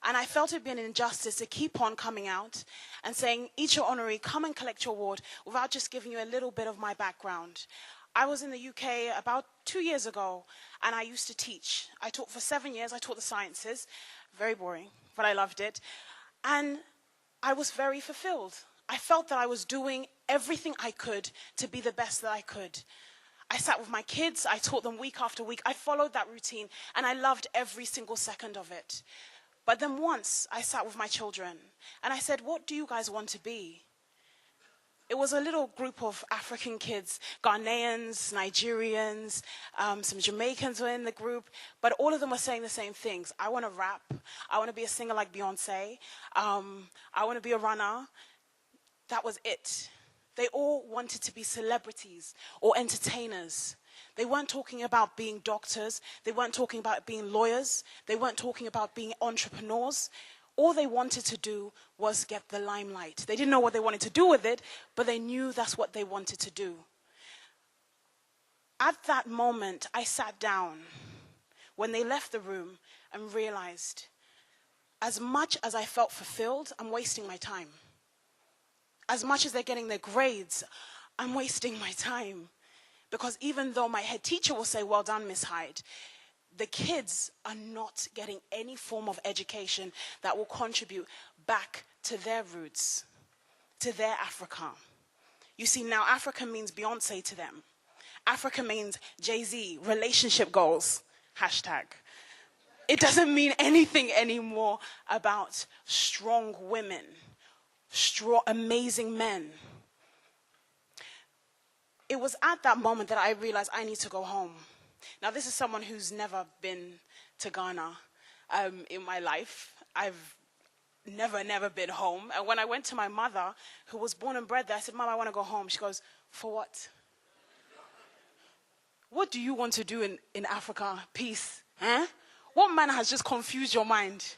And I felt it being an injustice to keep on coming out and saying, each your honoree, come and collect your award, without just giving you a little bit of my background. I was in the UK about 2 years ago, and I used to teach. I taught for 7 years. I taught the sciences. Very boring, but I loved it. And I was very fulfilled. I felt that I was doing everything I could to be the best that I could. I sat with my kids. I taught them week after week. I followed that routine, and I loved every single second of it. But then once I sat with my children, and I said, what do you guys want to be? It was a little group of African kids, Ghanaians, Nigerians, some Jamaicans were in the group, but all of them were saying the same things. I want to rap. I want to be a singer like Beyonce. I want to be a runner. That was it. They all wanted to be celebrities or entertainers. They weren't talking about being doctors. They weren't talking about being lawyers. They weren't talking about being entrepreneurs. All they wanted to do was get the limelight. They didn't know what they wanted to do with it, but they knew that's what they wanted to do. At that moment, I sat down when they left the room and realized, as much as I felt fulfilled, I'm wasting my time. As much as they're getting their grades, I'm wasting my time. Because even though my head teacher will say, well done, Miss Hyde, the kids are not getting any form of education that will contribute back to their roots, to their Africa. You see, now Africa means Beyonce to them. Africa means Jay-Z, relationship goals, hashtag. It doesn't mean anything anymore about strong women, strong, amazing men. It was at that moment that I realized I need to go home. Now, this is someone who's never been to Ghana in my life. I've never been home. And when I went to my mother, who was born and bred there, I said, Mom, I want to go home. She goes, for what? What do you want to do in Africa? Peace. Huh? What man has just confused your mind?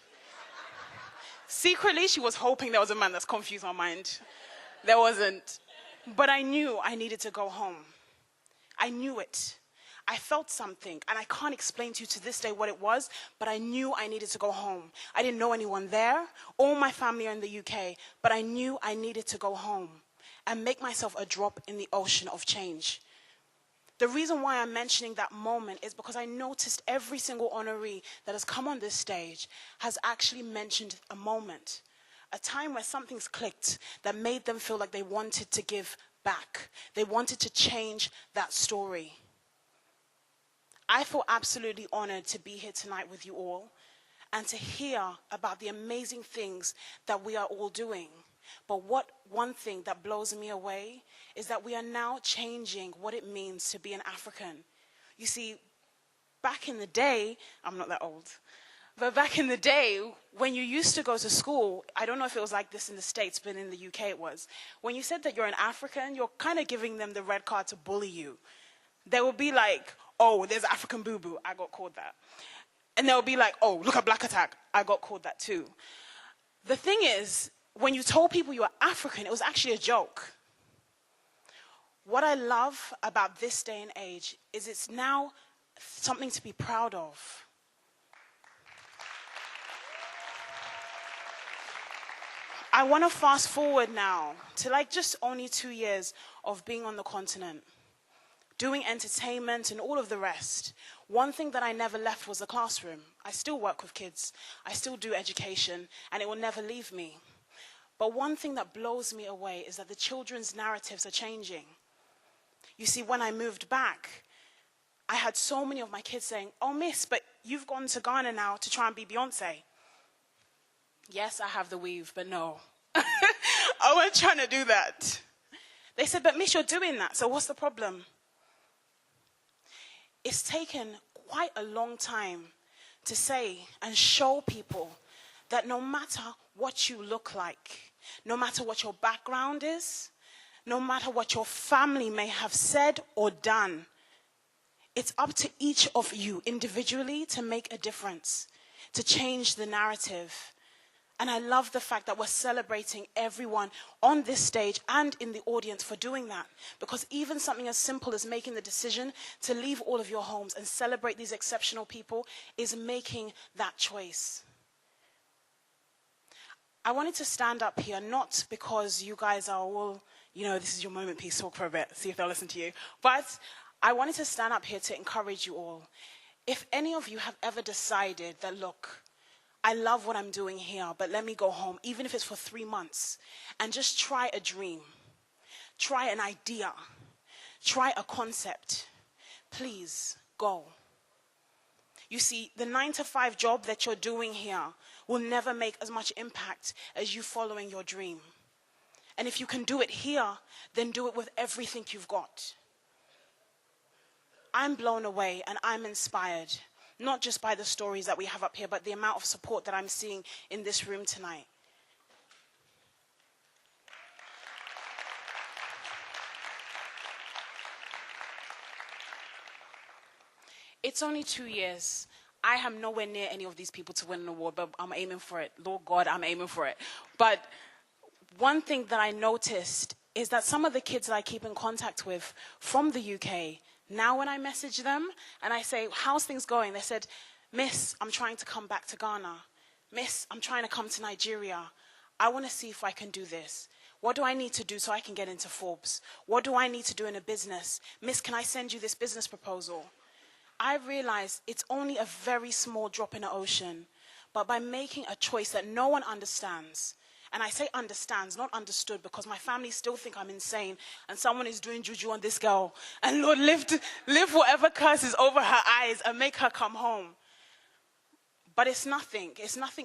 Secretly, she was hoping there was a man that's confused my mind. There wasn't. But I knew I needed to go home. I knew it. I felt something, and I can't explain to you to this day what it was, but I knew I needed to go home. I didn't know anyone there. All my family are in the UK, but I knew I needed to go home and make myself a drop in the ocean of change. The reason why I'm mentioning that moment is because I noticed every single honoree that has come on this stage has actually mentioned a moment, a time where something's clicked that made them feel like they wanted to give back. They wanted to change that story. I feel absolutely honored to be here tonight with you all and to hear about the amazing things that we are all doing. But one thing that blows me away is that we are now changing what it means to be an African. You see, back in the day, I'm not that old, but back in the day, when you used to go to school, I don't know if it was like this in the States, but in the UK it was. When you said that you're an African, you're kind of giving them the red card to bully you. They will be like, oh, there's African boo-boo, I got called that. And they'll be like, oh, look at Black Attack, I got called that too. The thing is, when you told people you were African, it was actually a joke. What I love about this day and age is it's now something to be proud of. I want to fast forward now to like just only 2 years of being on the continent, doing entertainment and all of the rest. One thing that I never left was the classroom. I still work with kids. I still do education, and it will never leave me. But one thing that blows me away is that the children's narratives are changing. You see, when I moved back, I had so many of my kids saying, oh, miss, but you've gone to Ghana now to try and be Beyonce. Yes, I have the weave, but no. I wasn't trying to do that. They said, but miss, you're doing that, so what's the problem? It's taken quite a long time to say and show people that no matter what you look like, no matter what your background is, no matter what your family may have said or done, it's up to each of you individually to make a difference, to change the narrative. And I love the fact that we're celebrating everyone on this stage and in the audience for doing that. Because even something as simple as making the decision to leave all of your homes and celebrate these exceptional people is making that choice. I wanted to stand up here, not because you guys are all, this is your moment, please talk for a bit, see if they'll listen to you. But I wanted to stand up here to encourage you all. If any of you have ever decided that, look, I love what I'm doing here, but let me go home, even if it's for 3 months, and just try a dream, try an idea, try a concept, please go. You see, the 9-to-5 job that you're doing here will never make as much impact as you following your dream. And if you can do it here, then do it with everything you've got. I'm blown away and I'm inspired, not just by the stories that we have up here, but the amount of support that I'm seeing in this room tonight. It's only 2 years. I am nowhere near any of these people to win an award, but I'm aiming for it. Lord God, I'm aiming for it. But one thing that I noticed is that some of the kids that I keep in contact with from the UK, now when I message them and I say, how's things going? They said, Miss, I'm trying to come back to Ghana. Miss, I'm trying to come to Nigeria. I want to see if I can do this. What do I need to do so I can get into Forbes? What do I need to do in a business? Miss, can I send you this business proposal? I realize it's only a very small drop in the ocean, but by making a choice that no one understands, and I say understands, not understood, because my family still think I'm insane and someone is doing juju on this girl, and Lord, lift whatever curse is over her eyes and make her come home. But it's nothing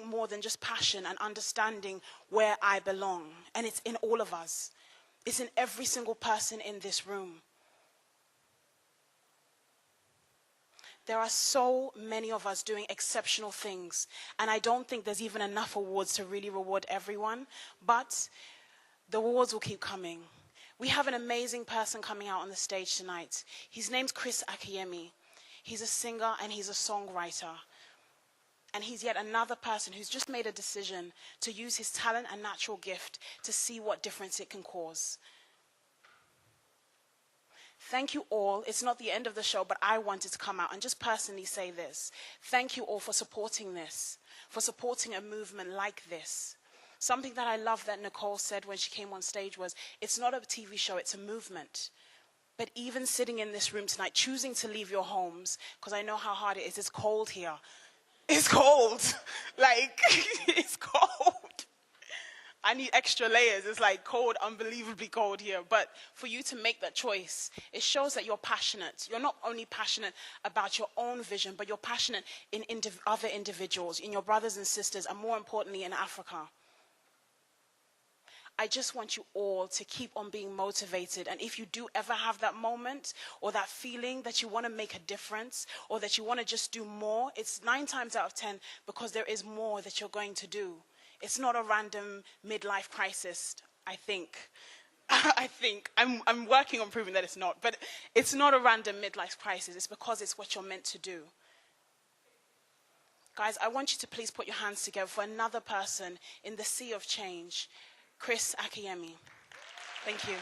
more than just passion and understanding where I belong, and it's in all of us. It's in every single person in this room. There are so many of us doing exceptional things, and I don't think there's even enough awards to really reward everyone, but the awards will keep coming. We have an amazing person coming out on the stage tonight. His name's Chris Akiyemi. He's a singer and he's a songwriter. And he's yet another person who's just made a decision to use his talent and natural gift to see what difference it can cause. Thank you all. It's not the end of the show, but I wanted to come out and just personally say this. Thank you all for supporting this, for supporting a movement like this. Something that I love that Nicole said when she came on stage was, it's not a TV show, it's a movement. But even sitting in this room tonight, choosing to leave your homes, because I know how hard it is, it's cold here. It's cold. Like, it's cold. I need extra layers. It's like cold, unbelievably cold here. But for you to make that choice, it shows that you're passionate. You're not only passionate about your own vision, but you're passionate in other individuals, in your brothers and sisters, and more importantly, in Africa. I just want you all to keep on being motivated. And if you do ever have that moment or that feeling that you want to make a difference or that you want to just do more, it's 9 times out of 10 because there is more that you're going to do. It's not a random midlife crisis, I think. I'm working on proving that it's not, but it's not a random midlife crisis. It's because it's what you're meant to do. Guys, I want you to please put your hands together for another person in the sea of change, Chris Akiyemi. Thank you.